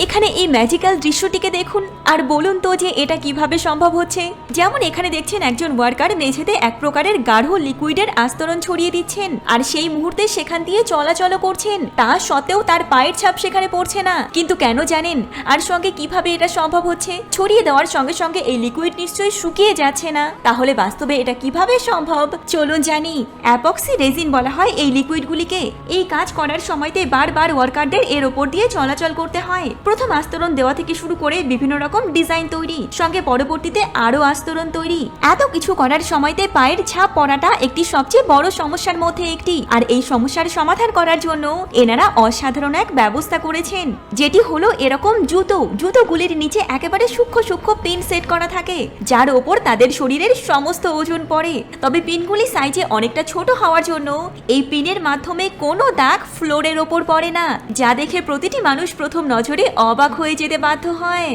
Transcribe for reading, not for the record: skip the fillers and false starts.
এখানে এই ম্যাজিক্যাল দৃশ্যটিকে দেখুন আর বলুন তো যে এটা কিভাবে সম্ভব হচ্ছে। যেমন এখানে দেখছেন একজন ওয়ার্কার মেঝেতে এক প্রকারের গাঢ় লিকুইডের আস্তরণ ছড়িয়ে দিচ্ছেন আর সেই মুহূর্তে সেখান দিয়ে চলাচল করছেন, তা সত্ত্বেও তার পায়ের ছাপ সেখানে পড়ছে না। কিন্তু কেন জানেন? আর সঙ্গে কিভাবে এটা সম্ভব হচ্ছে? ছড়িয়ে দেওয়ার সঙ্গে সঙ্গে এই লিকুইড নিশ্চয়ই শুকিয়ে যাচ্ছে না, তাহলে বাস্তবে এটা কিভাবে সম্ভব? চলুন জানি। অ্যাপক্সি রেজিন বলা হয় এই লিকুইডগুলিকে। এই কাজ করার সময়তে বারবার ওয়ার্কারদের এর ওপর দিয়ে চলাচল করতে হয়। প্রথম আস্তরণ দেওয়া থেকে শুরু করে বিভিন্ন রকম ডিজাইন তৈরি, সঙ্গে পরবর্তীতে আরো আস্তরণ তৈরি। এত কিছু করার সময়তে পায়ের ছাপ পড়াটা একটি সবচেয়ে বড় সমস্যার মধ্যে একটি। আর এই সমস্যার সমাধান করার জন্য এনারা অসাধারণ এক ব্যবস্থা করেছেন, যেটি হলো এরকম জুতোগুলির নিচে একেবারে সূক্ষ্ম সূক্ষ্ম পিন সেট করা থাকে, যার ওপর তাদের শরীরের সমস্ত ওজন পড়ে। তবে পিনগুলি সাইজে অনেকটা ছোট হওয়ার জন্য এই পিনের মাধ্যমে কোনো দাগ ফ্লোরের ওপর পড়ে না, যা দেখে প্রতিটি মানুষ প্রথম নজরে অবাক হয়ে যেতে বাধ্য হয়।